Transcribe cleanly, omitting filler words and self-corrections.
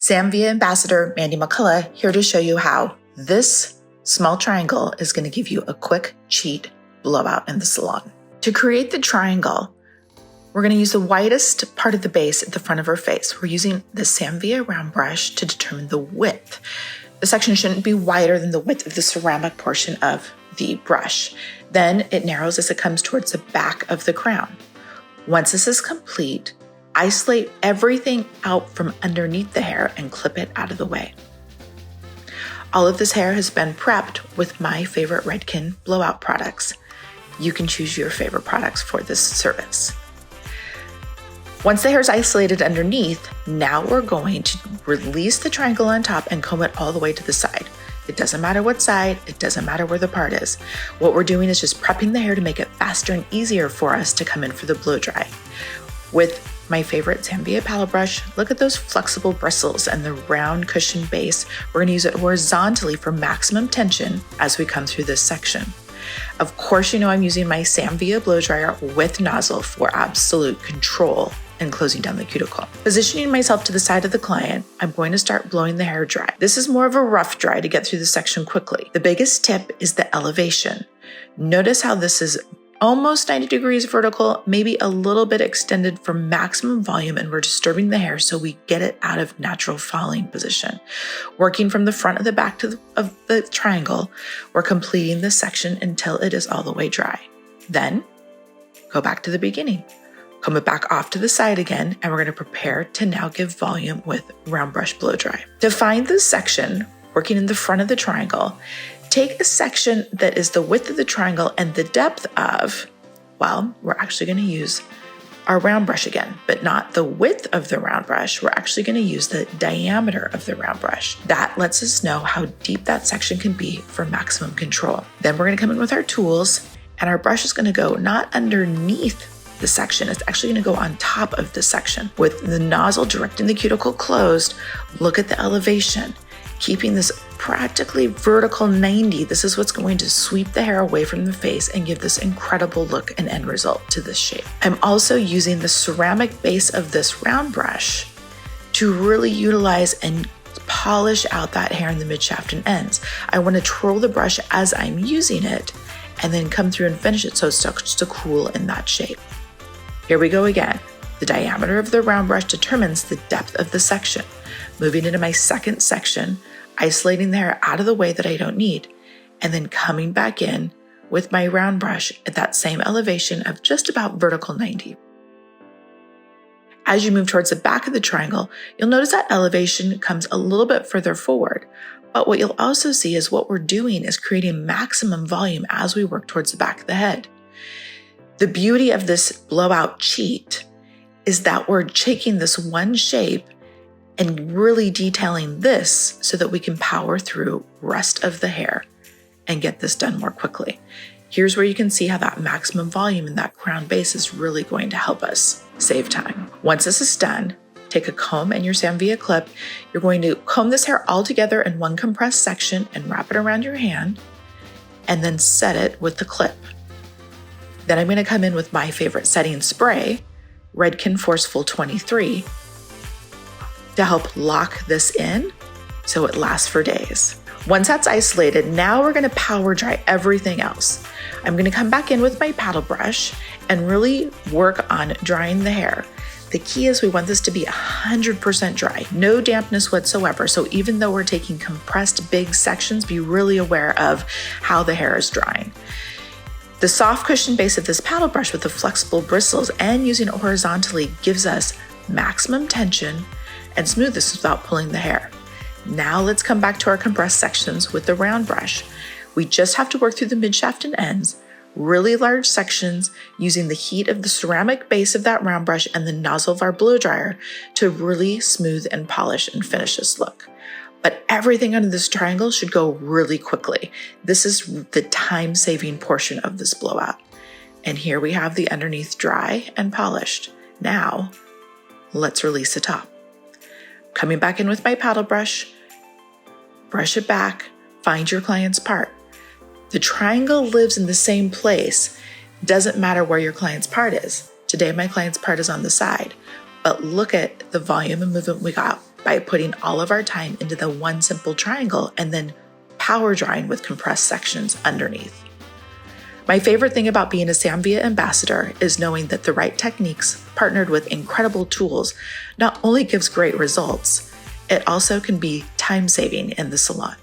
Samvia Ambassador Mandy McCullough here to show you how this small triangle is going to give you a quick, cheat blowout in the salon. To create the triangle, we're going to use the widest part of the base at the front of our face. We're using the Samvia round brush to determine the width. The section shouldn't be wider than the width of the ceramic portion of the brush. Then it narrows as it comes towards the back of the crown. Once this is complete, isolate everything out from underneath the hair and clip it out of the way. All of this hair has been prepped with my favorite Redken blowout products. You can choose your favorite products for this service. Once the hair is isolated underneath, now we're going to release the triangle on top and comb it all the way to the side. It doesn't matter what side, it doesn't matter where the part is. What we're doing is just prepping the hair to make it faster and easier for us to come in for the blow dry. With my favorite Samvia palette brush, look at those flexible bristles and the round cushion base. We're gonna use it horizontally for maximum tension as we come through this section. Of course, you know I'm using my Samvia blow dryer with nozzle for absolute control and closing down the cuticle. Positioning myself to the side of the client, I'm going to start blowing the hair dry. This is more of a rough dry to get through the section quickly. The biggest tip is the elevation. Notice how this is almost 90 degrees vertical, maybe a little bit extended for maximum volume, and we're disturbing the hair so we get it out of natural falling position. Working from the front of the back of the triangle, we're completing this section until it is all the way dry. Then go back to the beginning. Comb it back off to the side again, and we're going to prepare to now give volume with round brush blow dry. To find this section, working in the front of the triangle, take a section that is the width of the triangle and the depth of, well, we're actually going to use our round brush again, but not the width of the round brush. We're actually going to use the diameter of the round brush. That lets us know how deep that section can be for maximum control. Then we're going to come in with our tools, and our brush is going to go not underneath the section, it's actually going to go on top of the section. With the nozzle directing the cuticle closed, look at the elevation, keeping this practically vertical 90. This is what's going to sweep the hair away from the face and give this incredible look and end result to this shape. I'm also using the ceramic base of this round brush to really utilize and polish out that hair in the mid shaft and ends. I want to twirl the brush as I'm using it and then come through and finish it so it starts to cool in that shape. Here we go again. The diameter of the round brush determines the depth of the section. Moving into my second section, isolating the hair out of the way that I don't need, and then coming back in with my round brush at that same elevation of just about vertical 90. As you move towards the back of the triangle, you'll notice that elevation comes a little bit further forward, but what you'll also see is what we're doing is creating maximum volume as we work towards the back of the head. The beauty of this blowout cheat is that we're taking this one shape and really detailing this so that we can power through rest of the hair and get this done more quickly. Here's where you can see how that maximum volume in that crown base is really going to help us save time. Once this is done, take a comb and your Samvia clip. You're going to comb this hair all together in one compressed section and wrap it around your hand and then set it with the clip. Then I'm going to come in with my favorite setting spray, Redken Forceful 23, to help lock this in so it lasts for days. Once that's isolated, now we're going to power dry everything else. I'm going to come back in with my paddle brush and really work on drying the hair. The key is we want this to be 100% dry, no dampness whatsoever. So even though we're taking compressed big sections, be really aware of how the hair is drying. The soft cushion base of this paddle brush with the flexible bristles and using it horizontally gives us maximum tension and smoothness without pulling the hair. Now let's come back to our compressed sections with the round brush. We just have to work through the mid shaft and ends, really large sections, using the heat of the ceramic base of that round brush and the nozzle of our blow dryer to really smooth and polish and finish this look. But everything under this triangle should go really quickly. This is the time-saving portion of this blowout. And here we have the underneath dry and polished. Now, let's release the top. Coming back in with my paddle brush, brush it back, find your client's part. The triangle lives in the same place. Doesn't matter where your client's part is. Today, my client's part is on the side, but look at the volume and movement we got by putting all of our time into the one simple triangle and then power drying with compressed sections underneath. My favorite thing about being a Samvia ambassador is knowing that the right techniques partnered with incredible tools not only gives great results, it also can be time-saving in the salon.